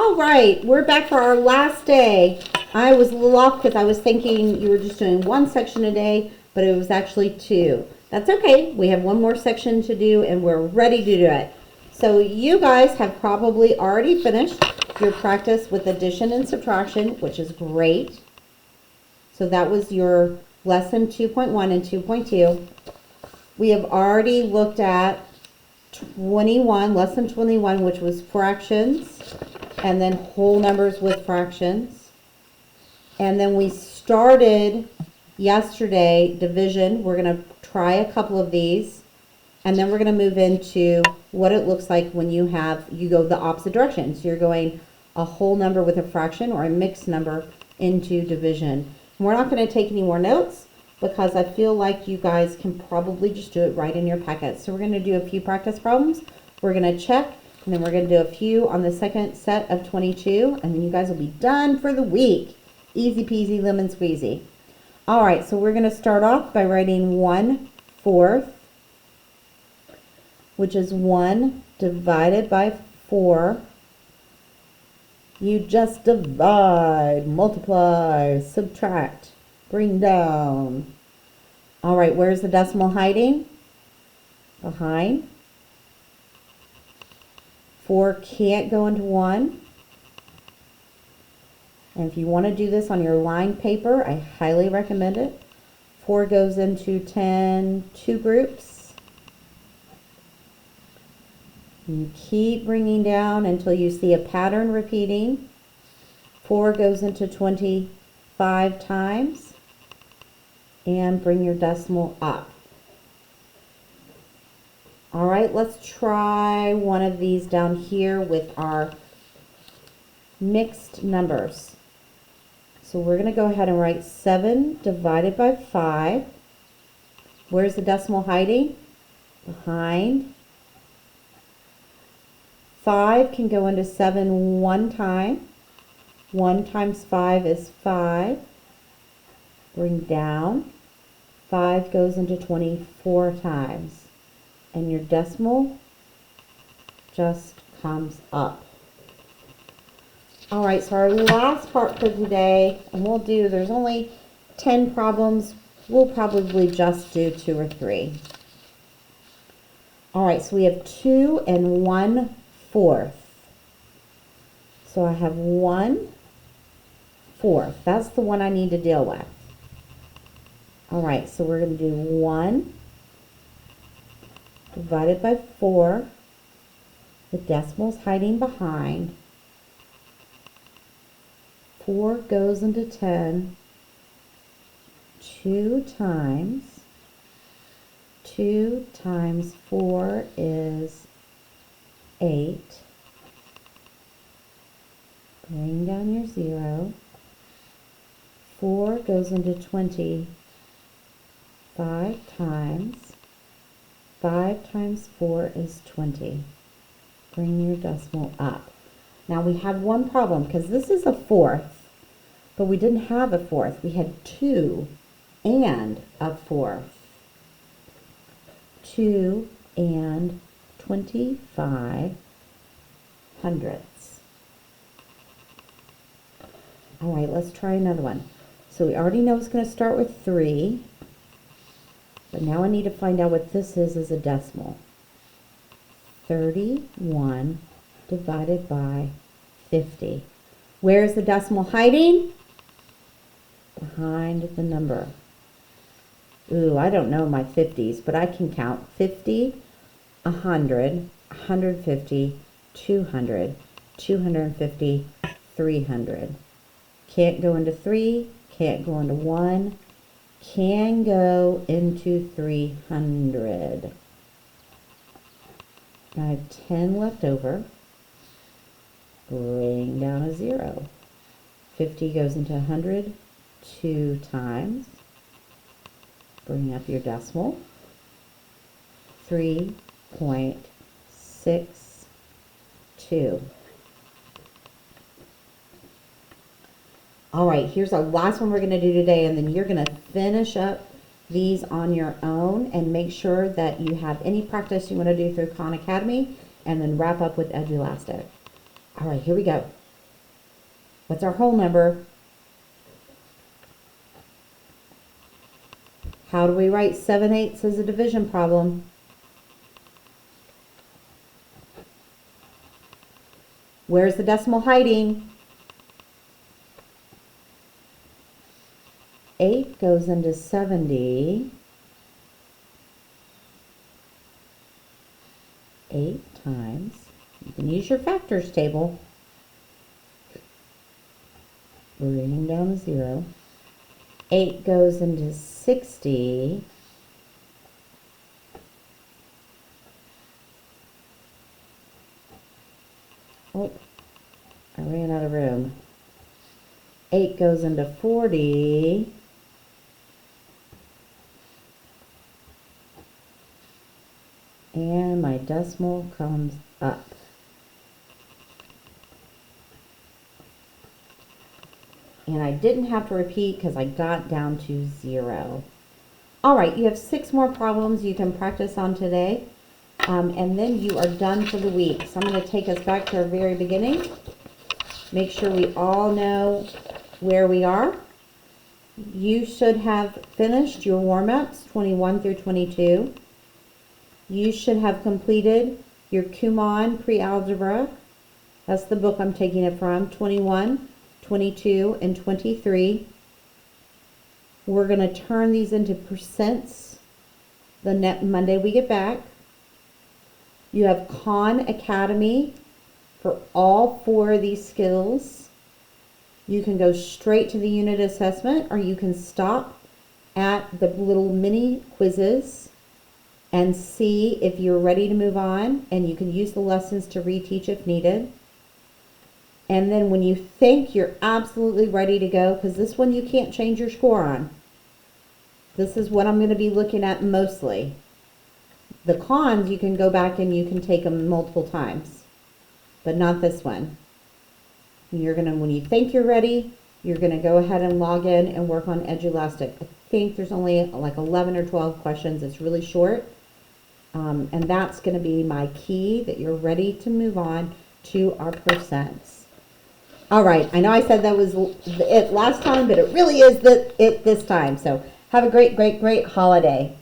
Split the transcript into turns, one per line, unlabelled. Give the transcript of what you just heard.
All right, we're back for our last day. I was a little off because I was thinking you were just doing one section a day, but it was actually two. That's okay. We have one more section to do and we're ready to do it. So you guys have probably already finished your practice with addition and subtraction, which is great. So that was your lesson 2.1 and 2.2. We have already looked at 21, lesson 21, which was fractions, and then whole numbers with fractions. And then we started yesterday division. We're going to try a couple of these, and then we're going to move into what it looks like when you go the opposite direction. So you're going a whole number with a fraction or a mixed number into division. And we're not going to take any more notes because I feel like you guys can probably just do it right in your packet. So we're going to do a few practice problems. We're going to check, and then we're going to do a few on the second set of 22, and then you guys will be done for the week. Easy peasy lemon squeezy. All right, so we're going to start off by writing 1/4, which is 1 divided by 4. You just divide, multiply, subtract, bring down. All right, where's the decimal hiding? Behind. 4 can't go into 1. And if you want to do this on your line paper, I highly recommend it. 4 goes into 10, 2 groups. You keep bringing down until you see a pattern repeating. 4 goes into 25 times. And bring your decimal up. All right, let's try one of these down here with our mixed numbers. So we're going to go ahead and write 7 divided by 5. Where's the decimal hiding? Behind. 5 can go into 7 one time. 1 times 5 is 5. Bring down. 5 goes into 24 times. And your decimal just comes up. All right, so our last part for today, and there's only 10 problems. We'll probably just do 2 or 3. All right, so we have 2 and 1/4. So I have 1/4. That's the one I need to deal with. All right, so we're going to do 1 divided by 4. The decimal's hiding behind. 4 goes into 10 2 times. 2 times 4 is 8. Bring down your 0. 4 goes into 20 5 times. 5 times 4 is 20. Bring your decimal up. Now we have one problem because this is a 4th, but we didn't have a 4th. We had 2 and a 4th. 2 and 25 hundredths. All right, let's try another one. So we already know it's going to start with 3, but now I need to find out what this is as a decimal. 31 divided by 50. Where's the decimal hiding? Behind the number. Ooh, I don't know my 50s, but I can count 50, 100, 150, 200, 250, 300. Can't go into 3, can't go into 1, can go into 300. I have 10 left over. Bring down a 0. 50 goes into 100 2 times. Bring up your decimal. 3.62. All right, here's our last one we're going to do today, and then you're going to finish up these on your own and make sure that you have any practice you want to do through Khan Academy, and then wrap up with Edulastic. All right, here we go. What's our whole number? How do we write 7/8 as a division problem? Where's the decimal hiding? 8 goes into 70. 8 times. You can use your factors table. Bring down a 0. 8 goes into 60. Oh, I ran out of room. 8 goes into 40. And my decimal comes up. And I didn't have to repeat because I got down to 0. All right, you have 6 more problems you can practice on today. And then you are done for the week. So I'm going to take us back to our very beginning. Make sure we all know where we are. You should have finished your warm-ups, 21 through 22. You should have completed your Kumon pre-algebra. That's the book I'm taking it from, 21, 22, and 23. We're going to turn these into percents the next Monday we get back. You have Khan Academy for all 4 of these skills. You can go straight to the unit assessment, or you can stop at the little mini quizzes and see if you're ready to move on, and you can use the lessons to reteach if needed. And then when you think you're absolutely ready to go, because this one you can't change your score on. This is what I'm going to be looking at mostly. The cons, you can go back and you can take them multiple times, but not this one. You're going to, when you think you're ready, you're going to go ahead and log in and work on Edulastic. I think there's only like 11 or 12 questions. It's really short. And that's going to be my key that you're ready to move on to our percents. All right. I know I said that was it last time, but it really is it this time. So have a great, great, great holiday.